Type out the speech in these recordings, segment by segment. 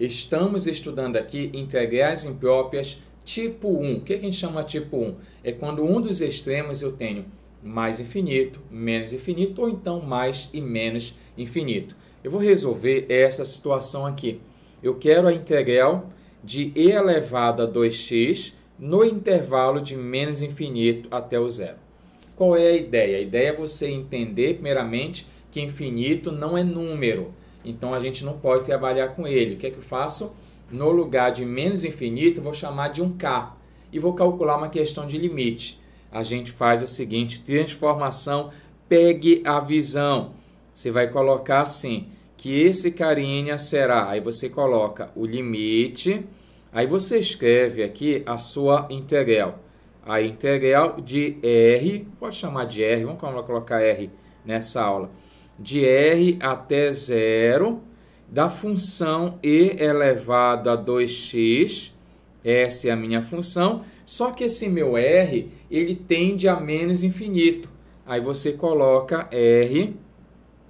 Estamos estudando aqui integrais impróprias tipo 1. O que a gente chama tipo 1? É quando um dos extremos eu tenho mais infinito, menos infinito, ou então mais e menos infinito. Eu vou resolver essa situação aqui. Eu quero a integral de e elevado a 2x no intervalo de menos infinito até o zero. Qual é a ideia? A ideia é você entender, primeiramente, que infinito não é número. Então, a gente não pode trabalhar com ele. O que é que eu faço? No lugar de menos infinito, eu vou chamar de um k. E vou calcular uma questão de limite. A gente faz a seguinte transformação, pegue a visão. Você vai colocar assim, que esse carinha será, aí você coloca o limite, aí você escreve aqui a sua integral. A integral de r, pode chamar de r, vamos colocar r nessa aula, de r até zero, da função e elevado a 2x, essa é a minha função, só que esse meu r, ele tende a menos infinito. Aí você coloca r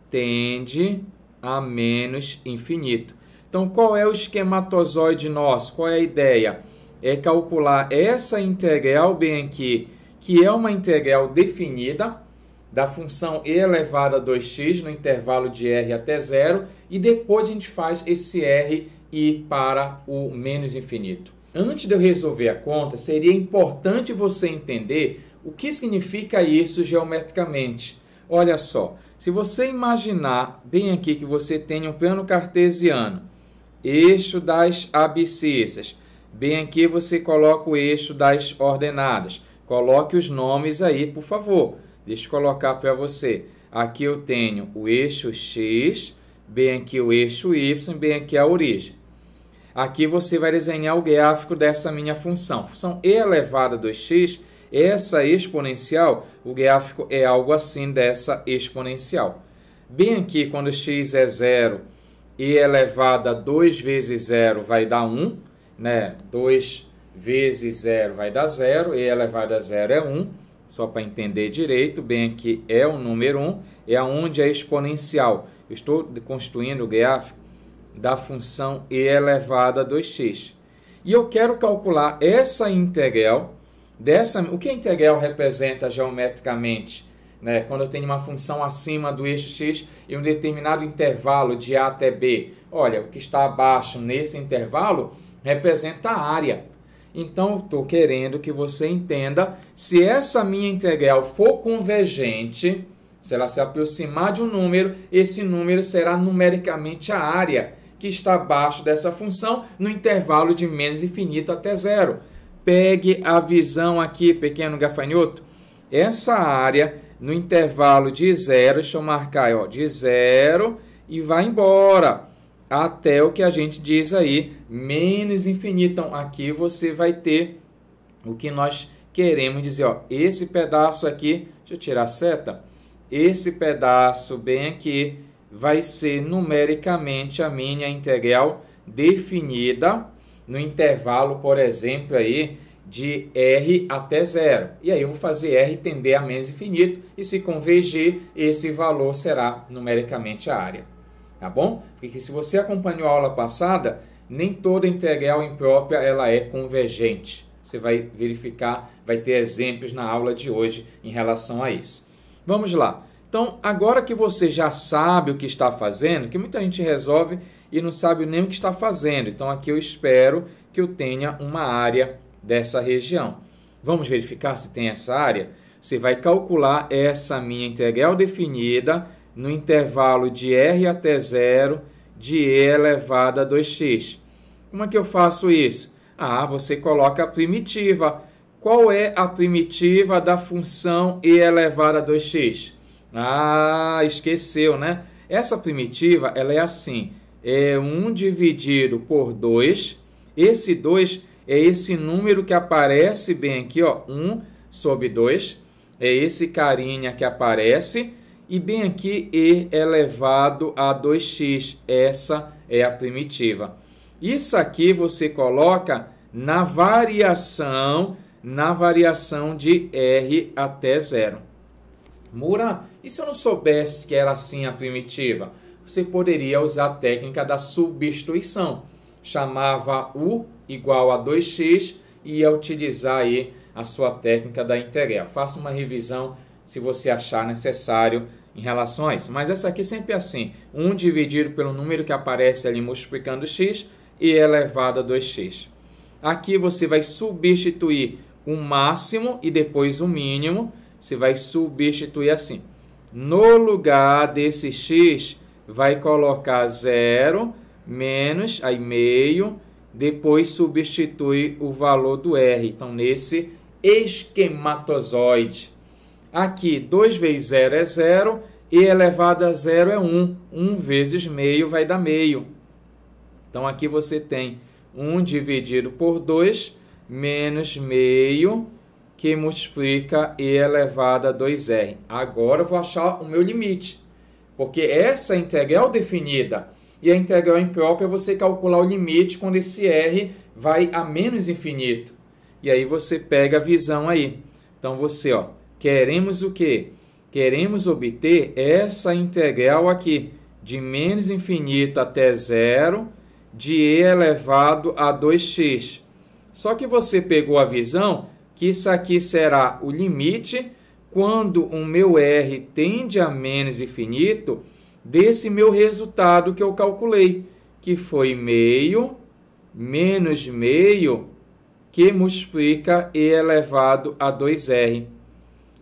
tende a menos infinito. Então, qual é o esquematozoide nosso? Qual é a ideia? É calcular essa integral bem aqui, que é uma integral definida, da função e elevado a 2x no intervalo de r até zero, e depois a gente faz esse r ir para o menos infinito. Antes de eu resolver a conta, seria importante você entender o que significa isso geometricamente. Olha só, se você imaginar bem aqui que você tem um plano cartesiano, eixo das abscissas, bem aqui você coloca o eixo das ordenadas. Coloque os nomes aí, por favor. Deixa eu colocar para você. Aqui eu tenho o eixo x, bem aqui o eixo y, bem aqui a origem. Aqui você vai desenhar o gráfico dessa minha função. Função e elevado a 2x, essa exponencial, o gráfico é algo assim dessa exponencial. Bem aqui, quando x é zero, e elevado a 2 vezes 0 vai dar 1, né? 2 vezes 0 vai dar 0, e elevado a 0 é 1. Só para entender direito, bem aqui é o número 1, é onde é exponencial. Eu estou construindo o gráfico da função e elevado a 2x. E eu quero calcular essa integral, o que a integral representa geometricamente? Né? Quando eu tenho uma função acima do eixo x em um determinado intervalo de a até b. Olha, o que está abaixo nesse intervalo representa a área. Então, estou querendo que você entenda, se essa minha integral for convergente, se ela se aproximar de um número, esse número será numericamente a área que está abaixo dessa função no intervalo de menos infinito até zero. Pegue a visão aqui, pequeno gafanhoto. Essa área no intervalo de zero, deixa eu marcar, ó, de zero e vai embora. Até o que a gente diz aí, menos infinito. Então, aqui você vai ter o que nós queremos dizer. Ó, esse pedaço aqui, deixa eu tirar a seta. Esse pedaço bem aqui vai ser numericamente a minha integral definida no intervalo, por exemplo, aí, de r até zero. E aí eu vou fazer r tender a menos infinito. E se convergir, esse valor será numericamente a área. Tá bom? Porque se você acompanhou a aula passada, nem toda integral imprópria ela é convergente. Você vai verificar, vai ter exemplos na aula de hoje em relação a isso. Vamos lá. Então, agora que você já sabe o que está fazendo, que muita gente resolve e não sabe nem o que está fazendo. Então, aqui eu espero que eu tenha uma área dessa região. Vamos verificar se tem essa área? Você vai calcular essa minha integral definida no intervalo de r até zero de e elevado a 2x. Como é que eu faço isso? Você coloca a primitiva. Qual é a primitiva da função e elevado a 2x? Esqueceu, né? Essa primitiva, ela é assim. É 1 dividido por 2. Esse 2 é esse número que aparece bem aqui, ó, 1 sobre 2. É esse carinha que aparece. E bem aqui, e elevado a 2x. Essa é a primitiva. Isso aqui você coloca na variação de r até zero. Mura, e se eu não soubesse que era assim a primitiva? Você poderia usar a técnica da substituição. chamava u igual a 2x e ia utilizar aí a sua técnica da integral. Faça uma revisão se você achar necessário em relação a isso. Mas essa aqui sempre é assim, 1 dividido pelo número que aparece ali multiplicando x e elevado a 2x. Aqui você vai substituir o máximo e depois o mínimo. Você vai substituir assim. No lugar desse x, vai colocar 0 menos, aí meio, depois substitui o valor do r. Então, nesse esquematozoide. Aqui, 2 vezes 0 é 0 e elevado a 0 é 1. 1 vezes meio vai dar meio. Então, aqui você tem 1 dividido por 2 menos meio, que multiplica e elevado a 2r. Agora eu vou achar o meu limite, porque essa é a integral definida. E a integral imprópria é você calcular o limite quando esse r vai a menos infinito. E aí você pega a visão aí. Então você, queremos o quê? Queremos obter essa integral aqui, de menos infinito até 0, de e elevado a 2x. Só que você pegou a visão que isso aqui será o limite quando o meu r tende a menos infinito desse meu resultado que eu calculei, que foi meio menos meio, que multiplica e elevado a 2r.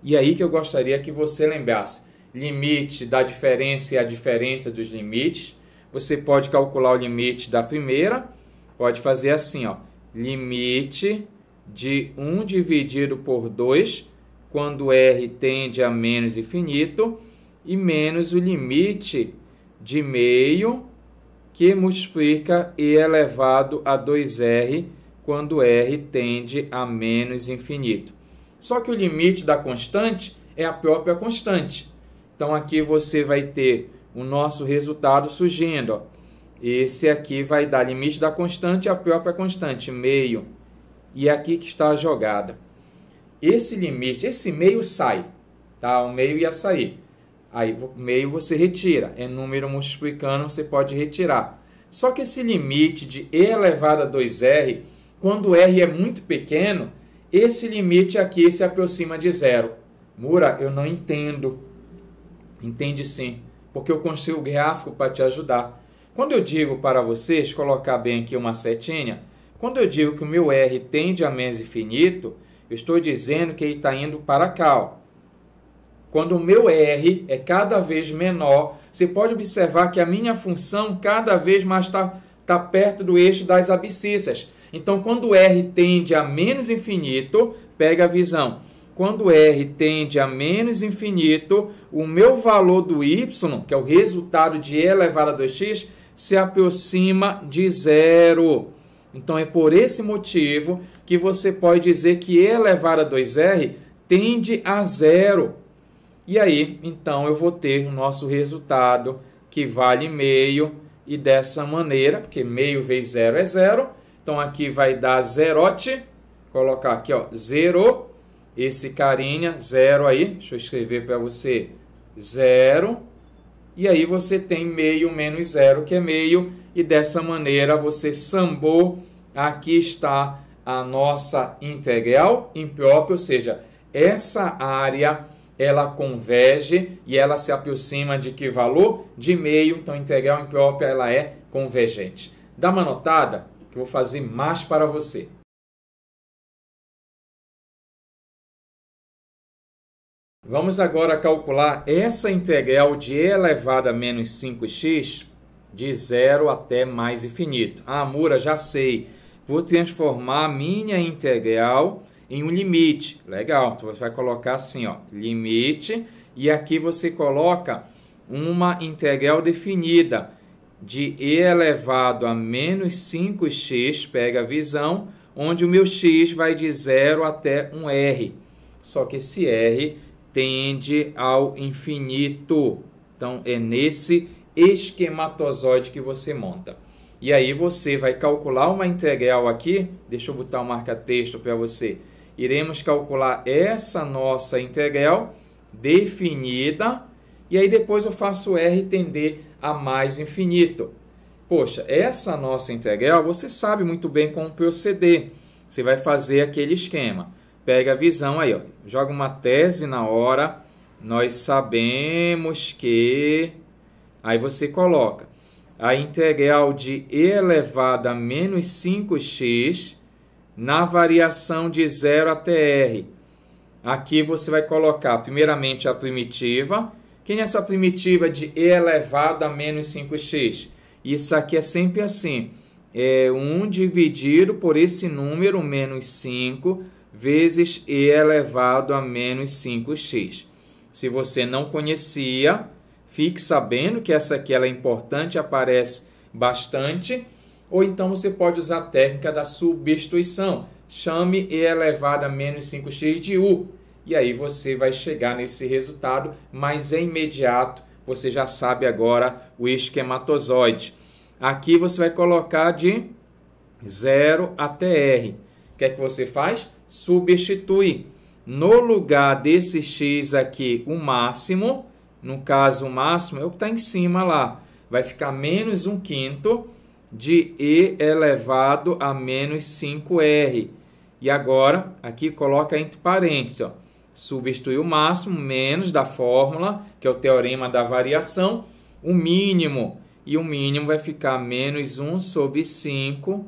E aí que eu gostaria que você lembrasse. Limite da diferença e a diferença dos limites. Você pode calcular o limite da primeira. Pode fazer assim, limite de 1 dividido por 2, quando r tende a menos infinito, e menos o limite de meio, que multiplica e elevado a 2r, quando r tende a menos infinito. Só que o limite da constante é a própria constante. Então, aqui você vai ter o nosso resultado surgindo. Esse aqui vai dar limite da constante e a própria constante, meio. E aqui que está a jogada. Esse limite, esse meio sai. Tá? O meio ia sair. Aí, o meio você retira. É número multiplicando, você pode retirar. Só que esse limite de e elevado a 2r, quando r é muito pequeno, esse limite aqui se aproxima de 0. Mura, eu não entendo. Entende sim, porque eu construí o gráfico para te ajudar. Quando eu digo para vocês, colocar bem aqui uma setinha, quando eu digo que o meu r tende a menos infinito, eu estou dizendo que ele está indo para cá. Quando o meu r é cada vez menor, você pode observar que a minha função cada vez mais está perto do eixo das abscissas. Então, quando r tende a menos infinito, pega a visão. Quando r tende a menos infinito, o meu valor do y, que é o resultado de e elevado a 2x, se aproxima de 0. Então, é por esse motivo que você pode dizer que e elevado a 2r tende a 0. E aí, então, eu vou ter o nosso resultado, que vale meio, e dessa maneira, porque meio vezes 0 é 0, então aqui vai dar zerote, colocar aqui, 0, esse carinha, 0 aí, deixa eu escrever para você, 0, e aí você tem meio menos 0, que é meio, e dessa maneira você sambou, aqui está a nossa integral imprópria, ou seja, essa área ela converge e ela se aproxima de que valor? De meio, então a integral imprópria ela é convergente. Dá uma notada que eu vou fazer mais para você. Vamos agora calcular essa integral de e elevado a menos 5x de 0 até mais infinito. Ah, Mura, já sei. Vou transformar a minha integral em um limite. Legal, então você vai colocar assim, limite, e aqui você coloca uma integral definida de e elevado a menos 5x, pega a visão, onde o meu x vai de 0 até um r. Só que esse r tende ao infinito. Então, é nesse esquematozoide que você monta. E aí você vai calcular uma integral aqui, deixa eu botar um marca-texto para você. Iremos calcular essa nossa integral definida, e aí depois eu faço r tender a mais infinito. poxa, essa nossa integral, você sabe muito bem como proceder. Você vai fazer aquele esquema. Pega a visão aí, ó, joga uma tese na hora. Nós sabemos que... Aí você coloca a integral de e elevado a menos 5x na variação de 0 até r. Aqui você vai colocar primeiramente a primitiva. Quem é essa primitiva de e elevado a menos 5x? Isso aqui é sempre assim. É 1 dividido por esse número, menos 5, vezes e elevado a menos 5x. Se você não conhecia, fique sabendo que essa aqui ela é importante, aparece bastante. Ou então você pode usar a técnica da substituição. Chame e elevado a menos 5x de u. E aí você vai chegar nesse resultado, mas é imediato. Você já sabe agora o esquematozoide. Aqui você vai colocar de 0 até r. O que é que você faz? Substitui. No lugar desse x aqui, o máximo, no caso o máximo é o que está em cima lá, vai ficar menos 1/5 de e elevado a menos 5r. E agora, aqui coloca entre parênteses, ó, substitui o máximo, menos da fórmula, que é o teorema da variação, o mínimo. E o mínimo vai ficar menos 1 sobre 5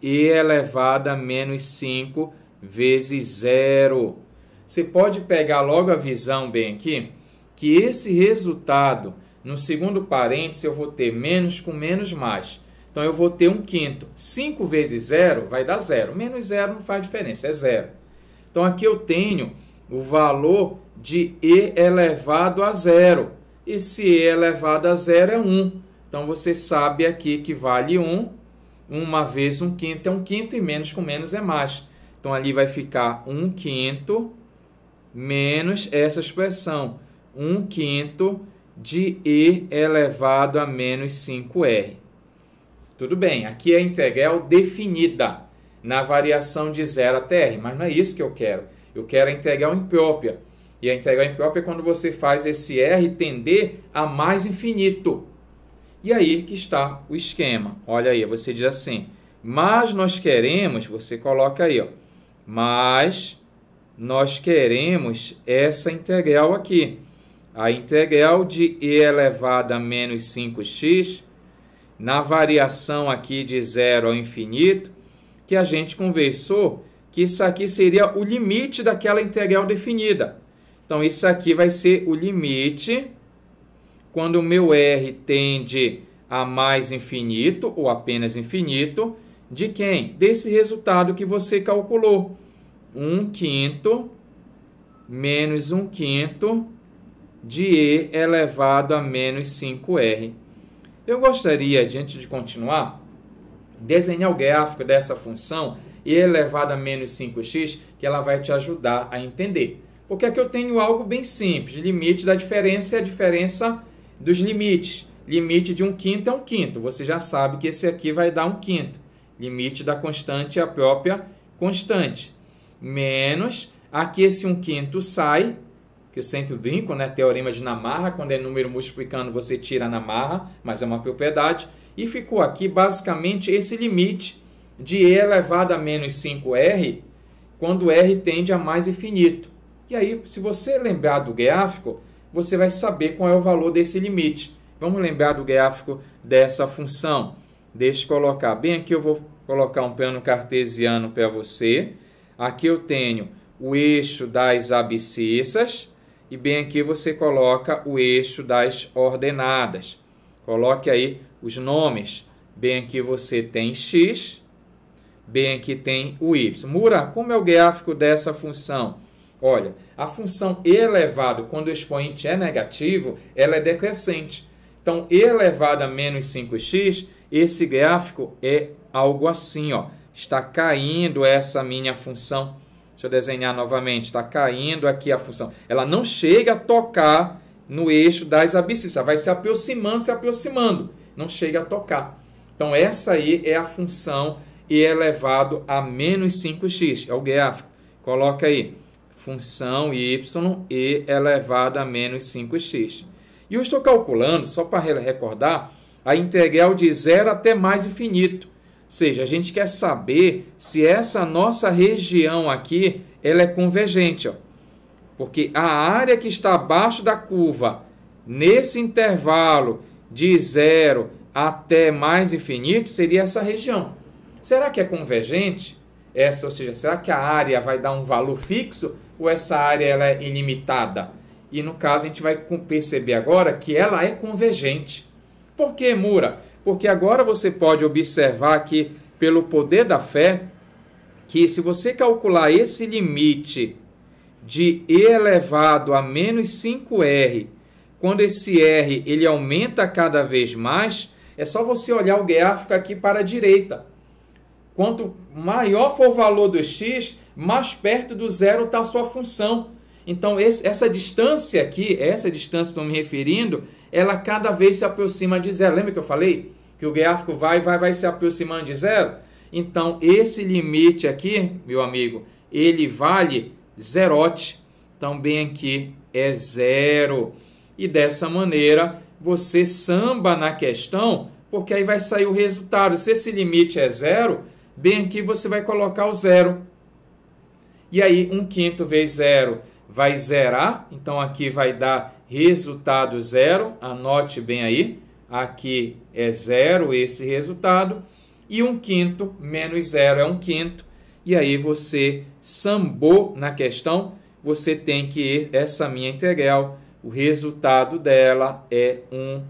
e elevado a menos 5 vezes 0. Você pode pegar logo a visão bem aqui, que esse resultado, no segundo parênteses, eu vou ter menos com menos mais. Então, eu vou ter 1/5. 5 vezes 0 vai dar 0. Menos 0 não faz diferença, é 0. Então, aqui eu tenho o valor de e elevado a 0. E se e elevado a 0 é 1. Então, você sabe aqui que vale 1. 1 vezes 1/5 é 1/5 e menos com menos é mais. Então, ali vai ficar 1/5 menos essa expressão, 1/5 de e elevado a menos 5r. Tudo bem, aqui é a integral definida na variação de 0 até r, mas não é isso que eu quero. Eu quero a integral imprópria. E a integral imprópria é quando você faz esse r tender a mais infinito. E aí que está o esquema. Olha aí, você diz assim, mas nós queremos, você coloca aí, ó, mas nós queremos essa integral aqui. A integral de e elevado a menos 5x, na variação aqui de 0 ao infinito, que a gente conversou que isso aqui seria o limite daquela integral definida. Então, isso aqui vai ser o limite quando o meu r tende a mais infinito, ou apenas infinito, de quem? Desse resultado que você calculou. 1/5 menos 1/5 de e elevado a menos 5r. Eu gostaria, antes de continuar, desenhar o gráfico dessa função e elevado a menos 5x, que ela vai te ajudar a entender. Porque aqui eu tenho algo bem simples. Limite da diferença é a diferença dos limites. Limite de 1/5 é 1/5. Você já sabe que esse aqui vai dar 1/5. Limite da constante é a própria constante. Menos, aqui esse 1/5 sai, que eu sempre brinco, né? Teorema de Namarra, quando é número multiplicando você tira Namarra, mas é uma propriedade. E ficou aqui basicamente esse limite de e elevado a menos 5r, quando r tende a mais infinito. E aí, se você lembrar do gráfico, você vai saber qual é o valor desse limite. Vamos lembrar do gráfico dessa função. Deixa eu colocar bem aqui, eu vou colocar um plano cartesiano para você. Aqui eu tenho o eixo das abscissas e bem aqui você coloca o eixo das ordenadas. Coloque aí os nomes. Bem aqui você tem x, bem aqui tem o y. Mura, como é o gráfico dessa função? Olha, a função e elevado, quando o expoente é negativo, ela é decrescente. Então, e elevado a menos 5x, esse gráfico é algo assim, ó. Está caindo essa minha função. Deixa eu desenhar novamente. Está caindo aqui a função. Ela não chega a tocar no eixo das abscissas. Vai se aproximando. Não chega a tocar. Então, essa aí é a função e elevado a menos 5x. É o gráfico. Coloca aí. Função y e elevado a menos 5x. E eu estou calculando, só para recordar, a integral de 0 até mais infinito. Ou seja, a gente quer saber se essa nossa região aqui ela é convergente. Ó. Porque a área que está abaixo da curva, nesse intervalo de 0 até mais infinito, seria essa região. Será que é convergente? Ou seja, será que a área vai dar um valor fixo ou essa área ela é ilimitada? E no caso a gente vai perceber agora que ela é convergente. Por que, Mura? Porque agora você pode observar aqui, pelo poder da fé, que se você calcular esse limite de e elevado a menos 5r, quando esse r ele aumenta cada vez mais, é só você olhar o gráfico aqui para a direita. Quanto maior for o valor do x, mais perto do zero está a sua função. Então, essa distância aqui, essa distância que estou me referindo, ela cada vez se aproxima de zero. Lembra que eu falei que o gráfico vai se aproximando de zero? Então, esse limite aqui, meu amigo, ele vale zerote. Então, bem aqui é zero. E dessa maneira, você samba na questão, porque aí vai sair o resultado. Se esse limite é zero, bem aqui você vai colocar o zero. E aí, 1/5 vezes zero vai zerar. Então, aqui vai dar resultado zero. Anote bem aí. Aqui é zero esse resultado. E 1/5 menos zero é 1/5. E aí, você sambou na questão. Você tem que essa minha integral, o resultado dela é 1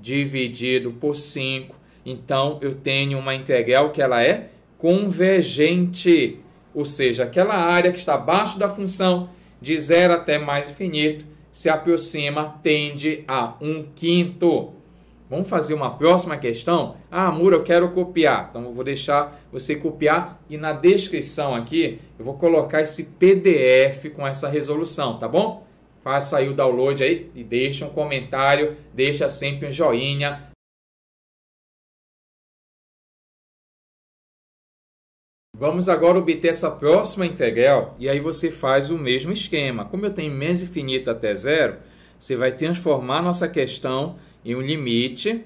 dividido por 5. Então, eu tenho uma integral que ela é convergente, ou seja, aquela área que está abaixo da função de 0 até mais infinito se aproxima, tende a 1/5. Vamos fazer uma próxima questão? Ah, Mura, eu quero copiar. Então, eu vou deixar você copiar e na descrição aqui eu vou colocar esse PDF com essa resolução, tá bom? Faça aí o download aí e deixa um comentário, deixa sempre um joinha. Vamos agora obter essa próxima integral e aí você faz o mesmo esquema. Como eu tenho menos infinito até zero, você vai transformar a nossa questão em um limite.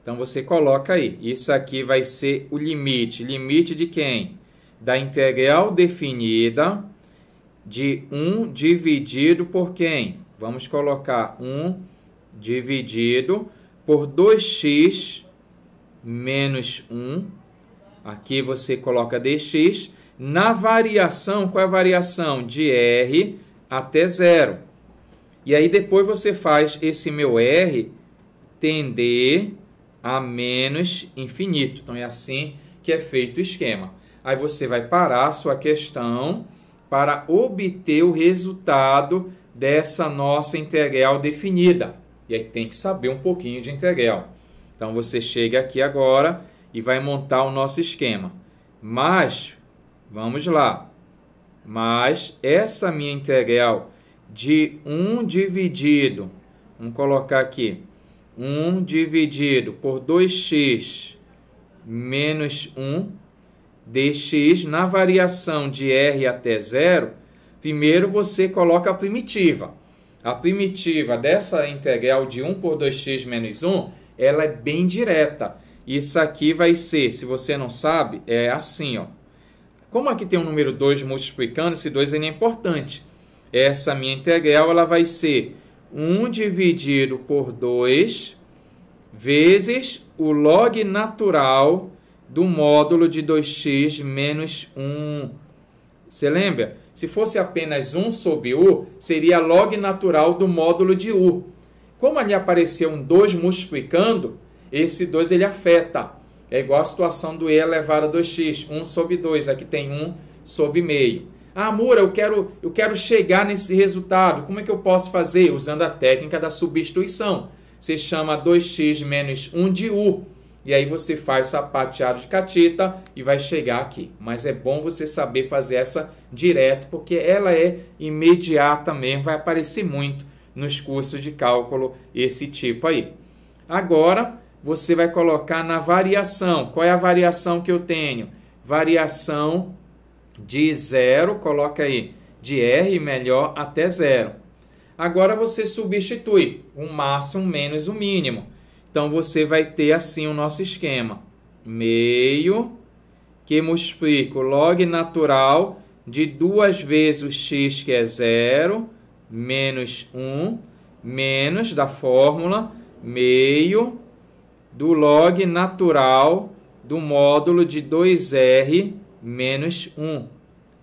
Então você coloca aí, isso aqui vai ser o limite. Limite de quem? Da integral definida de 1 dividido por quem? Vamos colocar 1 dividido por 2x menos 1. Aqui você coloca dx. Na variação, qual é a variação? De r até zero. E aí depois você faz esse meu r tender a menos infinito. Então é assim que é feito o esquema. Aí você vai parar a sua questão para obter o resultado dessa nossa integral definida. E aí tem que saber um pouquinho de integral. Então você chega aqui agora e vai montar o nosso esquema. Mas, vamos lá. Mas essa minha integral de 1 dividido, vamos colocar aqui, 1 dividido por 2x menos 1 dx na variação de r até zero, primeiro você coloca a primitiva. A primitiva dessa integral de 1 por 2x menos 1, ela é bem direta. Isso aqui vai ser, se você não sabe, é assim, ó. Como aqui tem o número 2 multiplicando, esse 2 é importante. Essa minha integral ela vai ser 1 dividido por 2 vezes o log natural do módulo de 2x menos 1. Você lembra? Se fosse apenas 1 sobre u, seria log natural do módulo de u. Como ali apareceu um 2 multiplicando, esse 2 ele afeta. É igual a situação do e elevado a 2x, 1 sobre 2. Aqui tem 1 sobre meio. Ah, Mura, eu quero chegar nesse resultado. Como é que eu posso fazer? Usando a técnica da substituição. Você chama 2x menos 1 de u. E aí você faz sapateado de catita e vai chegar aqui. Mas é bom você saber fazer essa direto, porque ela é imediata mesmo. Vai aparecer muito nos cursos de cálculo esse tipo aí. Agora, você vai colocar na variação. Qual é a variação que eu tenho? Variação de zero, coloca aí, de r melhor até zero. Agora você substitui o máximo menos o mínimo. Então, você vai ter assim o nosso esquema. Meio que multiplica o log natural de 2 vezes o x, que é 0, menos 1, menos da fórmula, meio do log natural do módulo de 2r menos 1.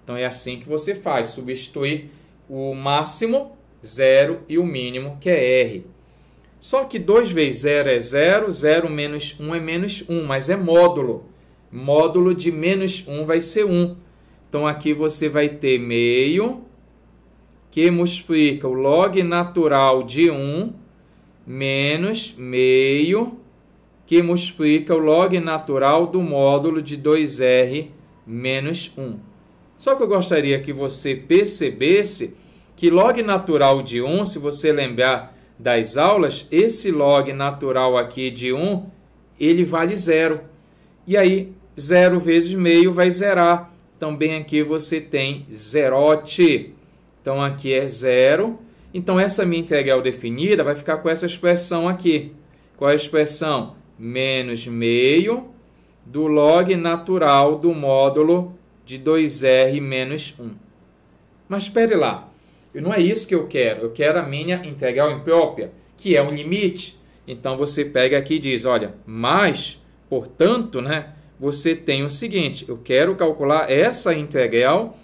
Então, é assim que você faz. Substituir o máximo, 0, e o mínimo, que é r. Só que 2 vezes 0 é 0, 0 menos 1 é menos 1, mas é módulo. Módulo de menos 1 vai ser 1. Então, aqui você vai ter meio que multiplica o log natural de 1 menos meio que multiplica o log natural do módulo de 2r menos 1. Só que eu gostaria que você percebesse que log natural de 1, se você lembrar das aulas, esse log natural aqui de 1, ele vale 0. E aí, 0 vezes meio vai zerar. Então, bem aqui você tem zerote. Então, aqui é 0. Então, essa minha integral definida vai ficar com essa expressão aqui. Qual é a expressão? Menos meio do log natural do módulo de 2r menos 1. Mas espere lá. Não é isso que eu quero. Eu quero a minha integral imprópria, que é um limite. Então, você pega aqui e diz, olha, mas, portanto, né, você tem o seguinte, eu quero calcular essa integral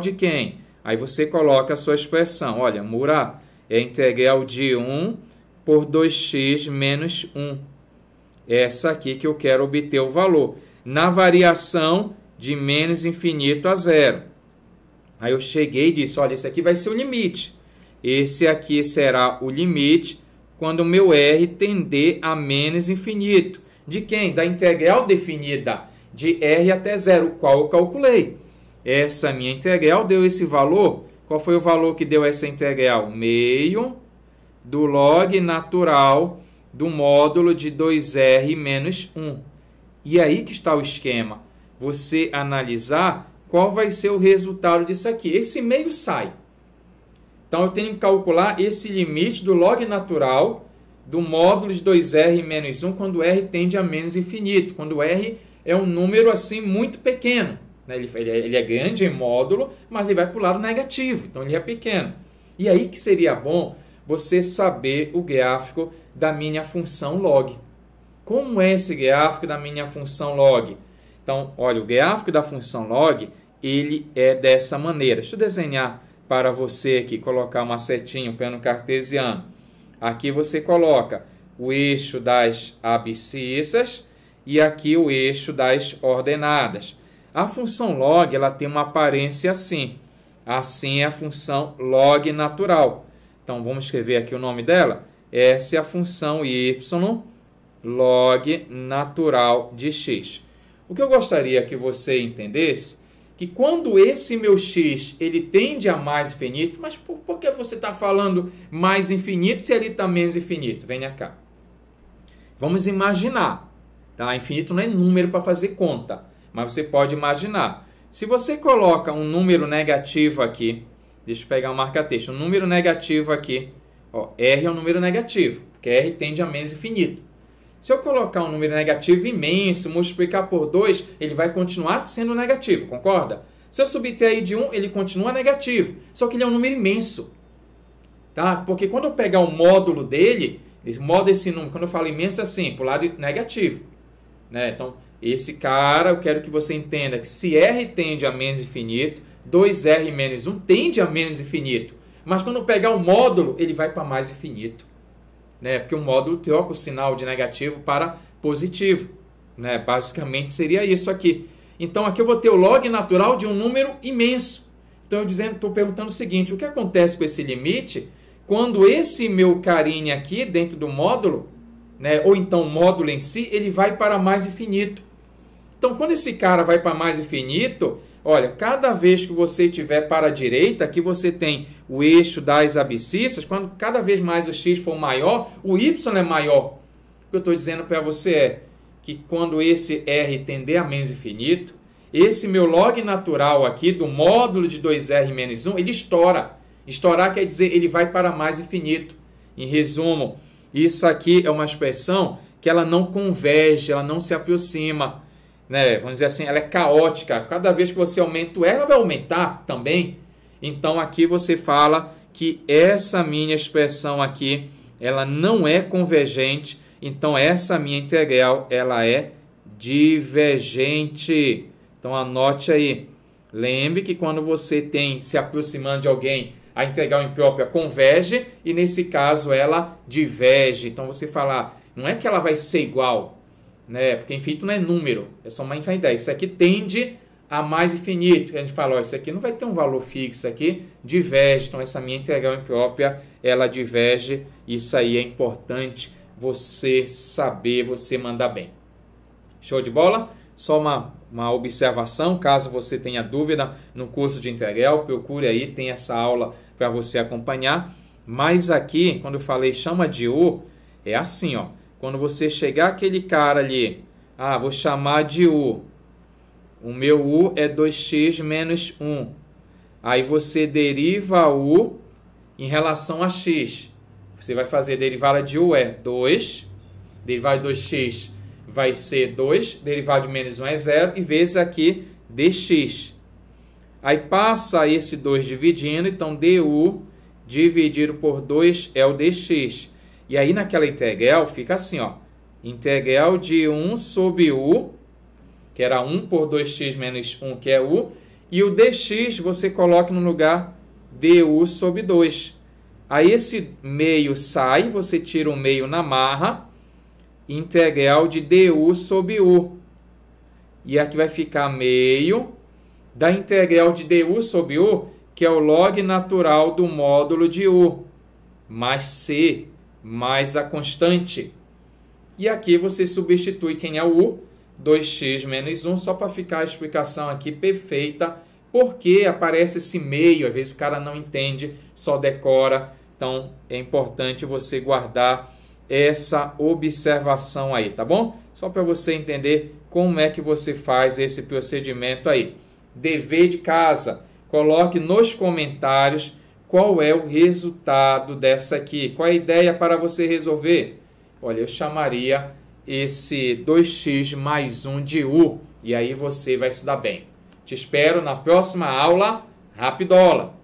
de quem? Aí você coloca a sua expressão. Olha, Murat, é a integral de 1 por 2x menos 1. Essa aqui que eu quero obter o valor. Na variação de menos infinito a 0. Aí eu cheguei e disse, olha, esse aqui vai ser o limite. Esse aqui será o limite quando o meu r tender a menos infinito. De quem? Da integral definida de r até 0, qual eu calculei. Essa minha integral deu esse valor. Qual foi o valor que deu essa integral? Meio do log natural do módulo de 2r menos 1. E aí que está o esquema. Você analisar qual vai ser o resultado disso aqui. Esse meio sai. Então, eu tenho que calcular esse limite do log natural do módulo de 2r menos 1 quando r tende a menos infinito. Quando r é um número assim muito pequeno. Né? Ele é grande em módulo, mas ele vai para o lado negativo. Então, ele é pequeno. E aí que seria bom você saber o gráfico da minha função log. Como é esse gráfico da minha função log? Então, olha, o gráfico da função log, ele é dessa maneira. Deixa eu desenhar para você aqui, colocar uma setinha, um plano cartesiano. Aqui você coloca o eixo das abscissas e aqui o eixo das ordenadas. A função log, ela tem uma aparência assim. Assim é a função log natural. Então, vamos escrever aqui o nome dela. Essa é a função y log natural de x. O que eu gostaria que você entendesse, que quando esse meu x ele tende a mais infinito, mas por que você está falando mais infinito se ele está menos infinito? Venha cá. Vamos imaginar. Tá? Infinito não é número para fazer conta, mas você pode imaginar. Se você coloca um número negativo aqui, deixa eu pegar um marca-texto, um número negativo aqui, ó, r é um número negativo, porque r tende a menos infinito. Se eu colocar um número negativo imenso, multiplicar por 2, ele vai continuar sendo negativo, concorda? Se eu subtrair de 1, ele continua negativo, só que ele é um número imenso. Tá? Porque quando eu pegar o módulo dele, esse número, quando eu falo imenso, é assim, para o lado negativo. Né? Então, esse cara, eu quero que você entenda que se r tende a menos infinito, 2r menos 1 tende a menos infinito. Mas quando eu pegar o módulo, ele vai para mais infinito. Né? Porque o módulo troca o sinal de negativo para positivo. Né? Basicamente seria isso aqui. Então aqui eu vou ter o log natural de um número imenso. Então eu estou perguntando o seguinte, o que acontece com esse limite quando esse meu carinha aqui dentro do módulo, né, ou então o módulo em si, ele vai para mais infinito. Então quando esse cara vai para mais infinito, olha, cada vez que você tiver para a direita, aqui você tem o eixo das abscissas, quando cada vez mais o x for maior, o y é maior. O que eu estou dizendo para você é que quando esse r tender a menos infinito, esse meu log natural aqui do módulo de 2r menos 1, ele estoura. Estourar quer dizer ele vai para mais infinito. Em resumo, Isso aqui é uma expressão que ela não converge, ela não se aproxima, né? Vamos dizer assim, ela é caótica. Cada vez que você aumenta o R, ela vai aumentar também. Então aqui você fala que essa minha expressão aqui, ela não é convergente. Então essa minha integral, ela é divergente. Então anote aí. Lembre que quando você tem se aproximando de alguém, a integral imprópria converge e nesse caso ela diverge. Então você fala, não é que ela vai ser igual, né? Porque infinito não é número, é só uma infinidade. Isso aqui tende a mais infinito. A gente fala, ó, isso aqui não vai ter um valor fixo, isso aqui diverge. Então essa minha integral imprópria, ela diverge. Isso aí é importante você saber, você mandar bem. Show de bola? Só uma observação, caso você tenha dúvida no curso de integral, procure aí, tem essa aula para você acompanhar. Mas aqui, quando eu falei chama de U, é assim, ó. Quando você chegar aquele cara ali, vou chamar de U. O meu U é 2x menos 1. Aí você deriva U em relação a x. Você vai fazer derivada de U é 2, derivada de 2x vai ser 2, derivada de menos 1 é 0, e vezes aqui dx. Aí passa esse 2 dividindo, então du dividido por 2 é o dx. E aí naquela integral fica assim, ó, integral de 1 sobre u, que era 1 por 2x menos 1, que é u, e o dx você coloca no lugar du sobre 2. Aí esse meio sai, você tira o meio na marra, integral de du sobre u. E aqui vai ficar meio da integral de du sobre u, que é o log natural do módulo de u, mais c, mais a constante. E aqui você substitui quem é o u, 2x menos 1, só para ficar a explicação aqui perfeita, porque aparece esse meio, às vezes o cara não entende, só decora. Então é importante você guardar essa observação aí, tá bom? Só para você entender como é que você faz esse procedimento aí. Dever de casa, coloque nos comentários qual é o resultado dessa aqui. Qual é a ideia para você resolver? Olha, eu chamaria esse 2x mais 1 de u, e aí você vai se dar bem. Te espero na próxima aula. Rapidola!